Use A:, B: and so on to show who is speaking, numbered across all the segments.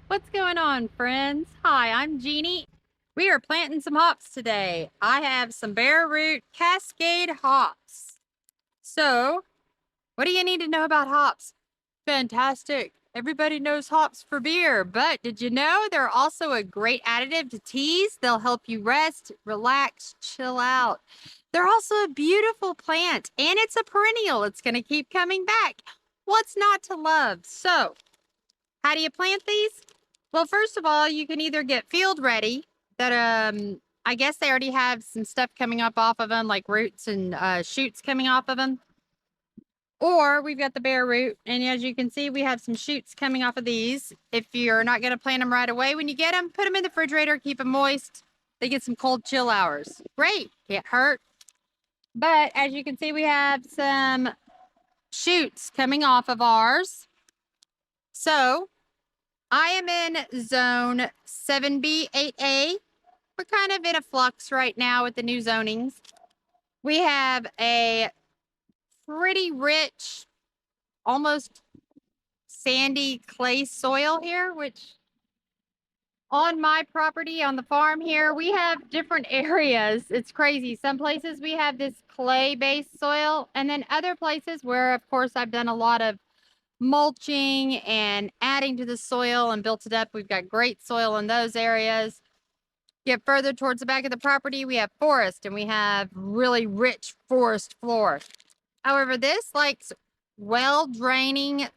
A: What's going on, friends? Hi, I'm Jeannie. We are planting some hops today. I have some bare root Cascade hops. So, what do you need to know about hops? Fantastic. Everybody knows hops for beer, but did you know they're also a great additive to teas? They'll help you rest, relax, chill out. They're also a beautiful plant, and it's a perennial. It's going to keep coming back. What's not to love? So, how do you plant these? Well, first of all, you can either get field ready that I guess they already have some stuff coming up off of them, like roots and shoots coming off of them. Or we've got the bare root, and as you can see, we have some shoots coming off of these. If you're not going to plant them right away when you get them, put them in the refrigerator, keep them moist. They get some cold chill hours. Great, can't hurt. But as you can see, we have some shoots coming off of ours. So I am in zone 7B, 8A. We're kind of in a flux right now with the new zonings. We have a pretty rich, almost sandy clay soil here, which on my property, on the farm here, we have different areas. It's crazy. Some places we have this clay-based soil, and then other places where, of course, I've done a lot of mulching and adding to the soil and built it up. We've got great soil in those areas. Get further towards the back of the property, we have forest, and we have really rich forest floor. However, this likes well draining,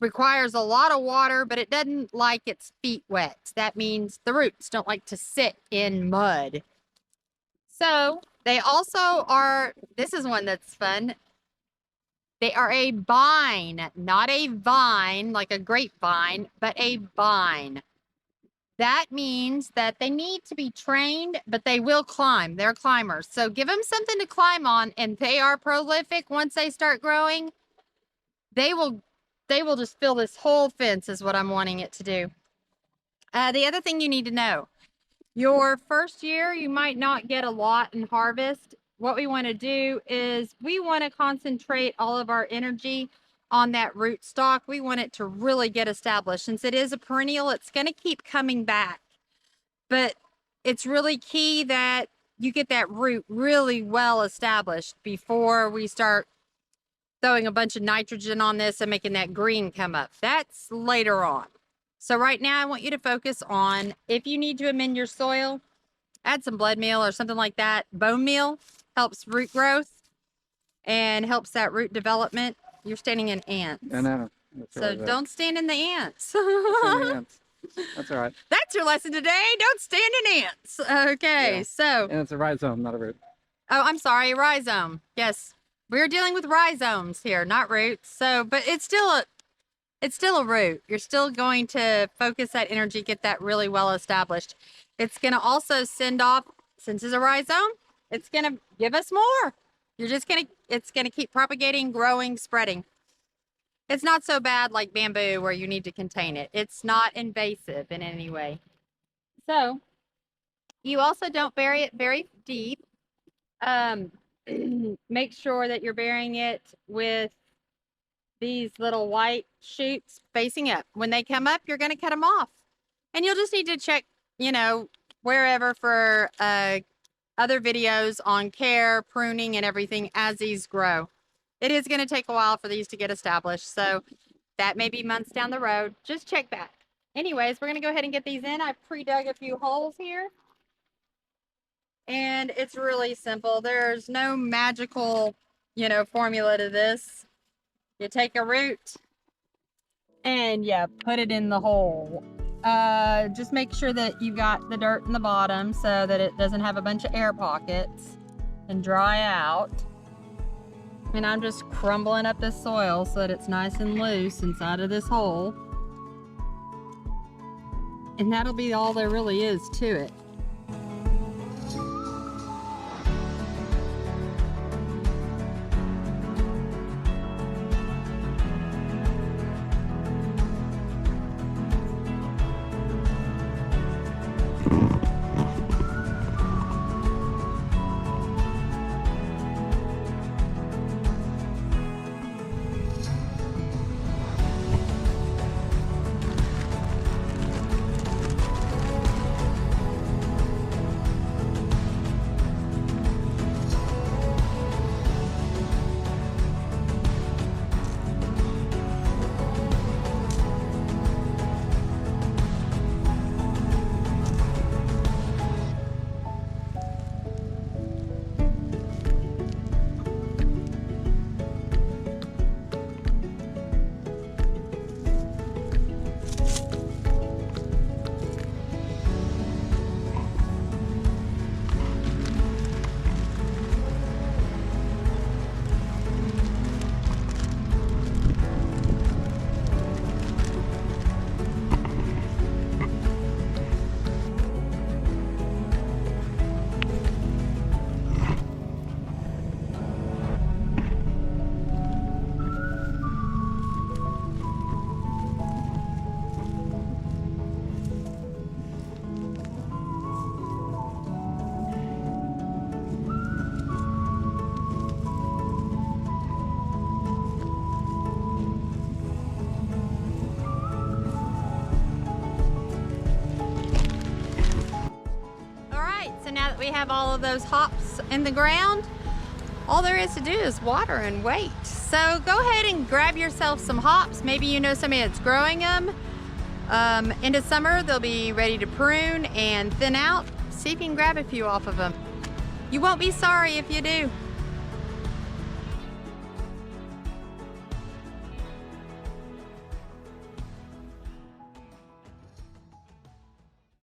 A: requires a lot of water, but it doesn't like its feet wet. That means the roots don't like to sit in mud. So they also are, this is one that's fun. They are a vine, not a vine like a grapevine, but a vine. That means that they need to be trained, but they will climb. They're climbers. So give them something to climb on, and they are prolific. Once they start growing, they will just fill this whole fence is what I'm wanting it to do. The other thing you need to know, your first year, you might not get a lot in harvest. What we want to do is we want to concentrate all of our energy on that root stock. We want it to really get established. Since it is a perennial, it's going to keep coming back. But it's really key that you get that root really well established before we start throwing a bunch of nitrogen on this and making that green come up. That's later on. So right now I want you to focus on, if you need to amend your soil, add some blood meal or something like that. Bone meal helps root growth and helps that root development. You're standing in ants.
B: I know.
A: So don't stand in the ants.
B: That's all right.
A: That's your lesson today. Don't stand in ants. Okay, yeah. So.
B: And it's a rhizome, not a root.
A: Oh, I'm sorry, rhizome. Yes, we're dealing with rhizomes here, not roots. So, but it's still a root. You're still going to focus that energy, get that really well established. It's going to also send off, since it's a rhizome, it's going to give us more. It's going to keep propagating, growing, spreading. It's not so bad like bamboo where you need to contain it. It's not invasive in any way. So you also don't bury it very deep. Make sure that you're burying it with these little white shoots facing up. When they come up, you're going to cut them off. And you'll just need to check, wherever for other videos on care, pruning, and everything as these grow. It is going to take a while for these to get established, so that may be months down the road. Just check back. Anyways, we're going to go ahead and get these in. I've pre-dug a few holes here. And it's really simple. There's no magical, formula to this. You take a root and you put it in the hole. Just make sure that you got the dirt in the bottom so that it doesn't have a bunch of air pockets and dry out. And I'm just crumbling up this soil so that it's nice and loose inside of this hole. And that'll be all there really is to it. that we have all of those hops in the ground, all there is to do is water and wait. So go ahead and grab yourself some hops. Maybe you know somebody that's growing them. Into summer, they'll be ready to prune and thin out. See if you can grab a few off of them. You won't be sorry if you do.